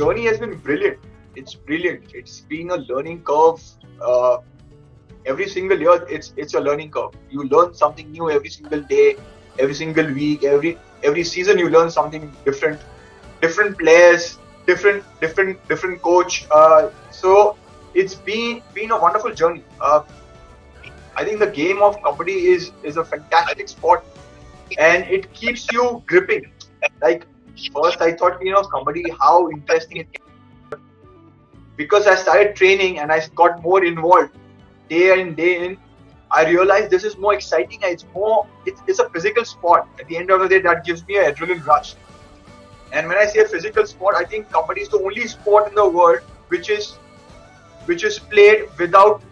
journey has been brilliant. It's brilliant. It's been a learning curve. Every single year, it's a learning curve. You learn something new every single day, every single week, every season. You learn something different. Different players, different coach. So it's been a wonderful journey. I think the game of kabaddi is a fantastic sport, and it keeps you gripping. Like first, I thought kabaddi, how interesting it is. Because I started training and I got more involved day in day in. I realized this is more exciting. It's a physical sport. At the end of the day, that gives me an adrenaline rush. And when I say a physical sport, I think kabaddi is the only sport in the world which is played without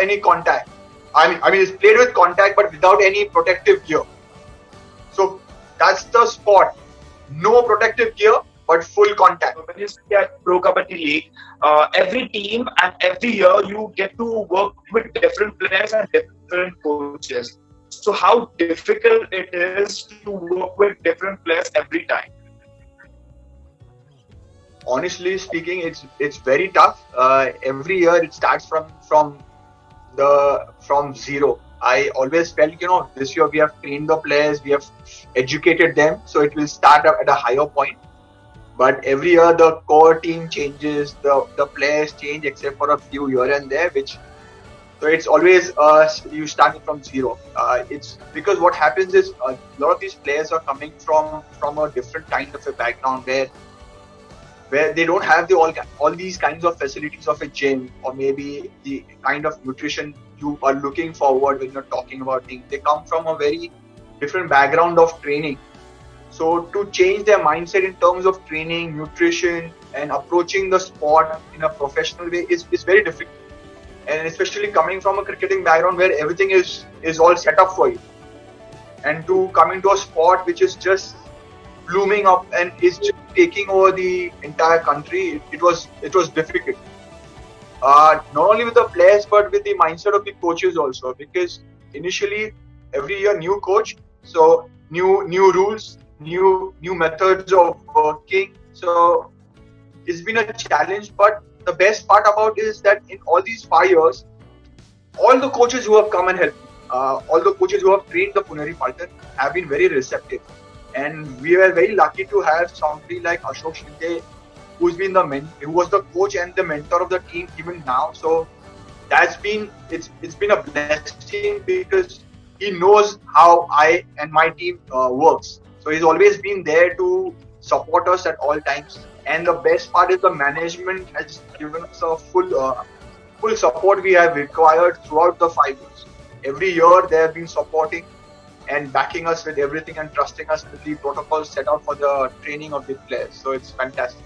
any contact. I mean, it's played with contact but without any protective gear. So that's the sport. No protective gear, but full contact. When you see at Pro Kabaddi League, every team and every year you get to work with different players and different coaches. So how difficult it is to work with different players every time? Honestly speaking, it's very tough. Every year it starts from zero. I always felt, this year we have trained the players, we have educated them, so it will start at a higher point. But every year the core team changes, the players change except for a few here and there, so it's always you starting from zero. It's because what happens is a lot of these players are coming from a different kind of a background where they don't have all these kinds of facilities of a gym, or maybe the kind of nutrition you are looking forward when you're talking about things. They come from a very different background of training. So to change their mindset in terms of training, nutrition, and approaching the sport in a professional way is very difficult. And especially coming from a cricketing background where everything is all set up for you. And to come into a sport which is just blooming up and is just taking over the entire country, it was difficult. Not only with the players but with the mindset of the coaches also, because initially every year new coach, so new rules, new methods of working. So it's been a challenge, but the best part about it is that in all these 5 years, all the coaches who have come and helped me, all the coaches who have trained the Puneri Falcon have been very receptive. And we were very lucky to have somebody like Ashok Shinde, who was the coach and the mentor of the team even now. So it's been a blessing because he knows how I and my team works. So he's always been there to support us at all times. And the best part is the management has given us a full support we have required throughout the 5 years. Every year they have been supporting and backing us with everything and trusting us with the protocols set out for the training of the players. So it's fantastic.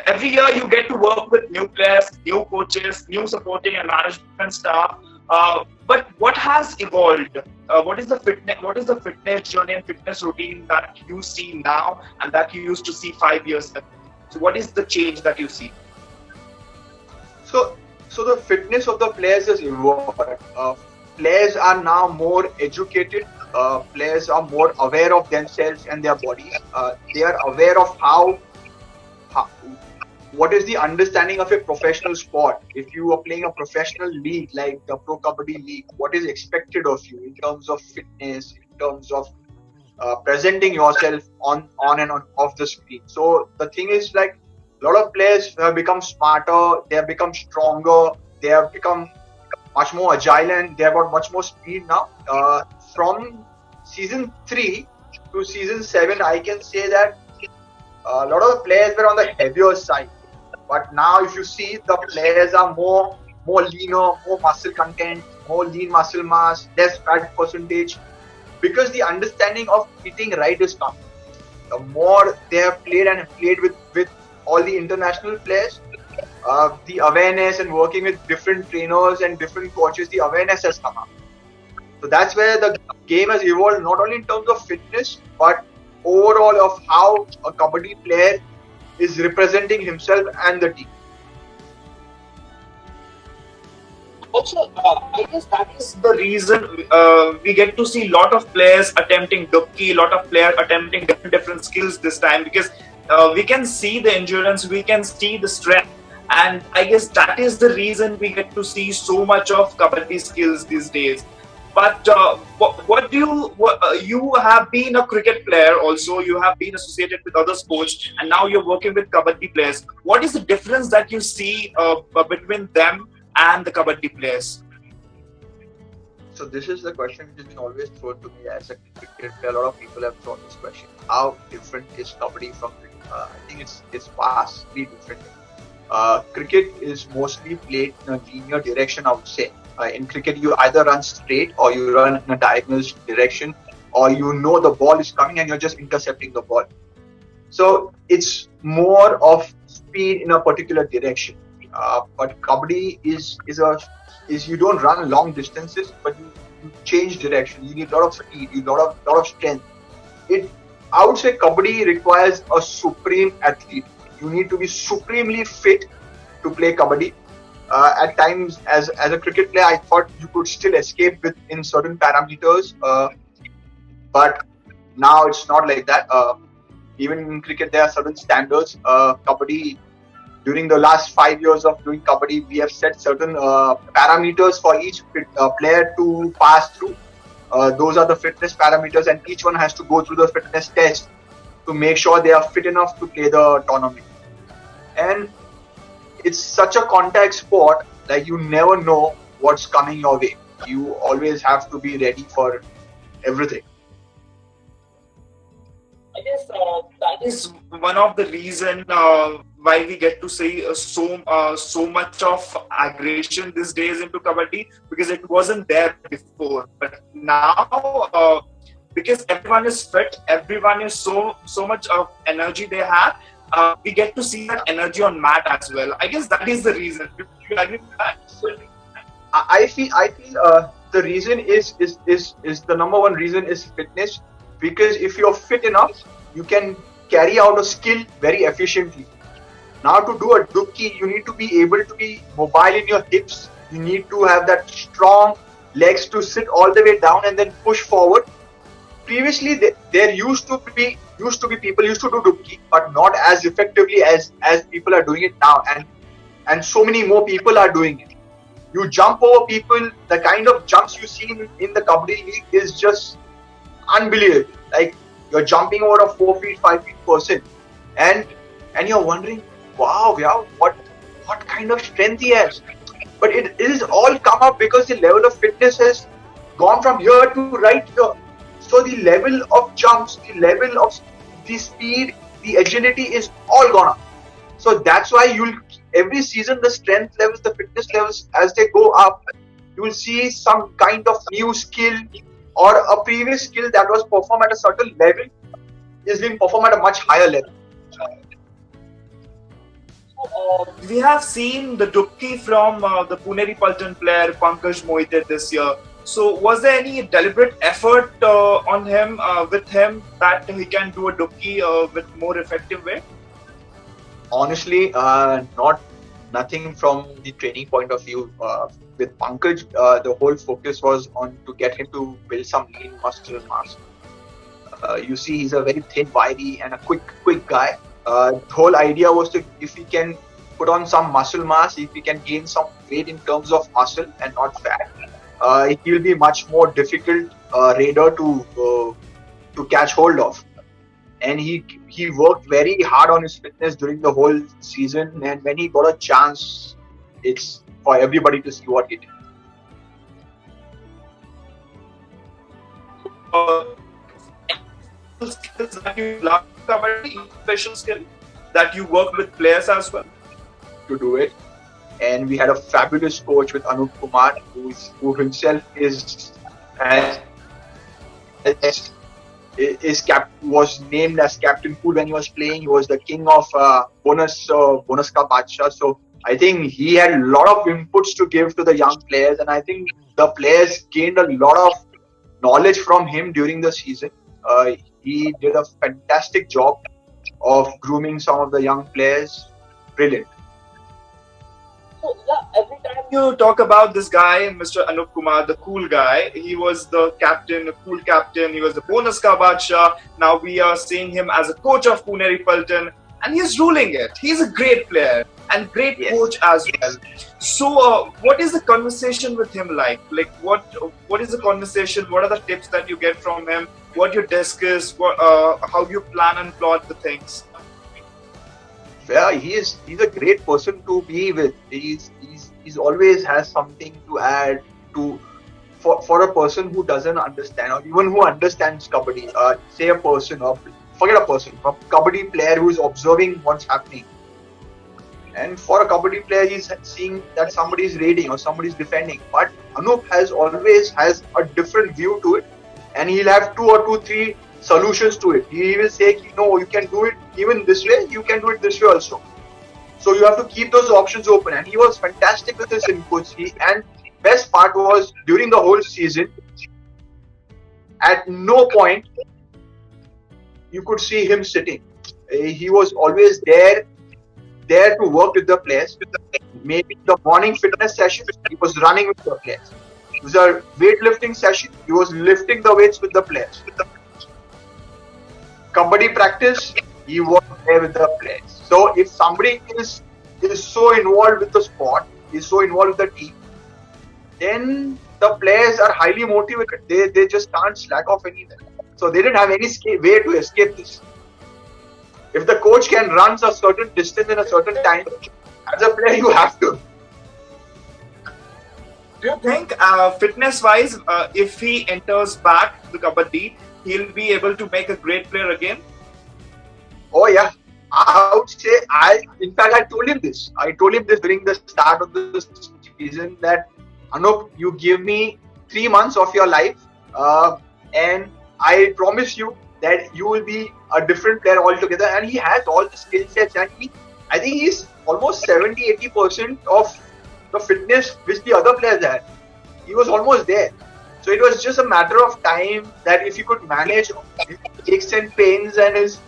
Every year you get to work with new players, new coaches, new supporting and management staff. But what has evolved? What is the fitness journey and fitness routine that you see now and that you used to see 5 years ago? So what is the change that you see? So the fitness of the players has evolved. Players are now more educated. Players are more aware of themselves and their bodies. They are aware of what is the understanding of a professional sport. If you are playing a professional league like the Pro Kabaddi League, what is expected of you in terms of fitness, in terms of presenting yourself on and on off the screen. So the thing is, like, a lot of players have become smarter, they have become stronger, they have become much more agile, and they have got much more speed now. From season 3 to season 7, I can say that a lot of the players were on the heavier side. But now if you see, the players are more leaner, more muscle content, more lean muscle mass, less fat percentage, because the understanding of eating right is coming. The more they have played with all the international players, the awareness and working with different trainers and different coaches, the awareness has come up. So that's where the game has evolved, not only in terms of fitness, but overall of how a kabaddi player is representing himself and the team. Also, I guess that is the reason we get to see a lot of players attempting dubki, a lot of players attempting different skills this time, because we can see the endurance, we can see the strength, and I guess that is the reason we get to see so much of kabaddi skills these days. But what do you have been a cricket player also, you have been associated with other sports, and now you're working with kabaddi players. What is the difference that you see between them and the kabaddi players? So this is the question which has been always thrown to me as a cricket player. A lot of people have thrown this question: how different is kabaddi from cricket? I think it's vastly different. Cricket is mostly played in a linear direction, I would say. In cricket, you either run straight or you run in a diagonal direction, or you know the ball is coming and you're just intercepting the ball. So it's more of speed in a particular direction. But kabaddi is you don't run long distances, but you change direction. You need a lot of speed, you need lot of strength. It I would say kabaddi requires a supreme athlete. You need to be supremely fit to play kabaddi. At times, as a cricket player, I thought you could still escape in certain parameters, but now it's not like that. Even in cricket, there are certain standards. Kabaddi, during the last 5 years of doing kabaddi, we have set certain parameters for each player to pass through. Those are the fitness parameters, and each one has to go through the fitness test to make sure they are fit enough to play the tournament. And it's such a contact sport, like you never know what's coming your way. You always have to be ready for everything. I guess that is one of the reason why we get to see so much of aggression these days into kabaddi, because it wasn't there before. But now, because everyone is fit, everyone is so much of energy they have. We get to see that energy on mat as well. I guess that is the reason. Do you agree with that? I feel the reason is the number one reason is fitness, because if you're fit enough, you can carry out a skill very efficiently. Now, to do a dubki, you need to be able to be mobile in your hips. You need to have that strong legs to sit all the way down and then push forward. Previously, there used to be people used to do dubki, but not as effectively as people are doing it now, and so many more people are doing it. You jump over people. The kind of jumps you see in the kabaddi league is just unbelievable. Like, you're jumping over a 4 feet, 5 feet person, and you're wondering, wow, yeah, what kind of strength he has. But it is all come up because the level of fitness has gone from here to right here. So the level of jumps, the level of the speed, the agility is all gone up. So that's why every season the strength levels, the fitness levels, as they go up, you will see some kind of new skill, or a previous skill that was performed at a certain level is being performed at a much higher level. We have seen the dubki from the Puneri Paltan player Pankaj Mohite this year. So, was there any deliberate effort on him, with him, that he can do a dubki with more effective way? Honestly, nothing from the training point of view. With Pankaj, the whole focus was on to get him to build some lean muscle mass. You see, he's a very thin, wiry, and a quick guy. The whole idea was to, if he can put on some muscle mass, if he can gain some weight in terms of muscle and not fat, it will be much more difficult raider to catch hold of. And he worked very hard on his fitness during the whole season, and when he got a chance, it's for everybody to see what he did. Skills that you love kabaddi, special skill that you work with players as well to do it. And we had a fabulous coach with Anup Kumar, who himself was named as Captain Cool when he was playing. He was the king of bonus ka Badshah. So I think he had a lot of inputs to give to the young players, and I think the players gained a lot of knowledge from him during the season. He did a fantastic job of grooming some of the young players. Brilliant. So yeah, every time you talk about this guy, Mr. Anup Kumar, the cool guy, he was the captain, a cool captain. He was the bonus ka Badshah. Now we are seeing him as a coach of Puneri Paltan, and he's ruling it. He's a great player and great Yes. coach as well. So, what is the conversation with him like? Like, what is the conversation? What are the tips that you get from him? What you discuss? How you plan and plot the things? Yeah, he's a great person to be with. He's always has something to add to for a person who doesn't understand, or even who understands kabaddi. Say a person, or forget a person, a kabaddi player who is observing what's happening. And for a kabaddi player, he's seeing that somebody is raiding or somebody is defending. But Anup always has a different view to it, and he'll have three solutions to it. He will say, no, you can do it even this way, you can do it this way also. So you have to keep those options open. And he was fantastic with his inputs. And best part was, during the whole season, at no point you could see him sitting. He was always there to work with the players. Maybe the morning fitness session, he was running with the players. It was a weightlifting session, he was lifting the weights with the players. Kabaddi practice, he was there with the players. So if somebody is so involved with the sport, is so involved with the team, then the players are highly motivated. They just can't slack off anywhere. So they didn't have any way to escape this. If the coach can run a certain distance in a certain time, as a player you have to. Do you think, fitness-wise, if he enters back to the kabaddi, he'll be able to make a great player again? Oh yeah, I would say, in fact, I told him this. I told him this during the start of the season that, Anup, you give me 3 months of your life, and I promise you that you will be a different player altogether. And he has all the skill sets, and I think he's almost 70-80% of the fitness which the other players had. He was almost there. So it was just a matter of time that if he could manage his aches and pains and his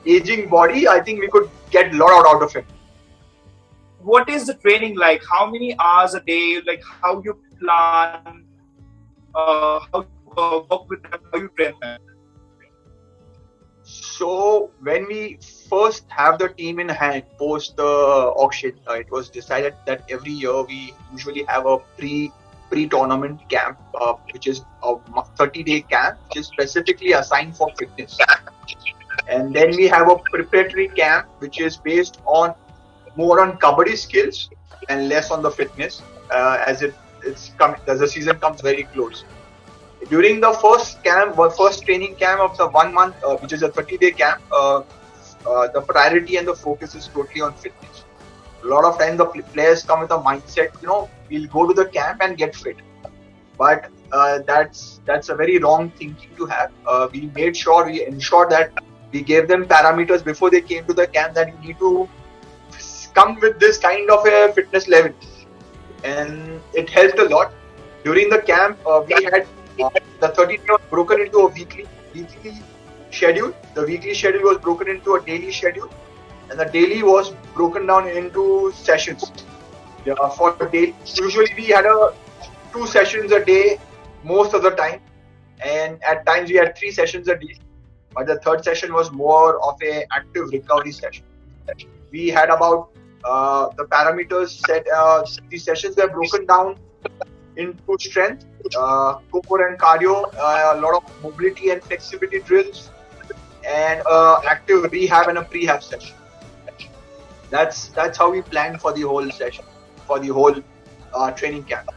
aging body, I think we could get a lot out of him. What is the training like? How many hours a day? Like, how you plan? How you work with them? How you train them? So when we first have the team in hand post the auction, it was decided that every year we usually have a pre-tournament camp, which is a 30-day camp, which is specifically assigned for fitness. And then we have a preparatory camp, which is based on more on kabaddi skills and less on the fitness, as the season comes very close. During the first training camp of the 1 month, which is a 30-day camp, the priority and the focus is totally on fitness. A lot of times the players come with a mindset, we'll go to the camp and get fit. But that's a very wrong thinking to have. We ensured that we gave them parameters before they came to the camp, that you need to come with this kind of a fitness level. And it helped a lot. During the camp, we had the 30 day was broken into a weekly schedule. The weekly schedule was broken into a daily schedule, and the daily was broken down into sessions. For the day, usually we had 2 sessions a day most of the time, and at times we had 3 sessions a day. But the third session was more of a active recovery session. We had about the parameters set. The sessions were broken down into strength, core and cardio, a lot of mobility and flexibility drills, and active rehab and a prehab session. That's how we planned for the whole session, for the whole training camp.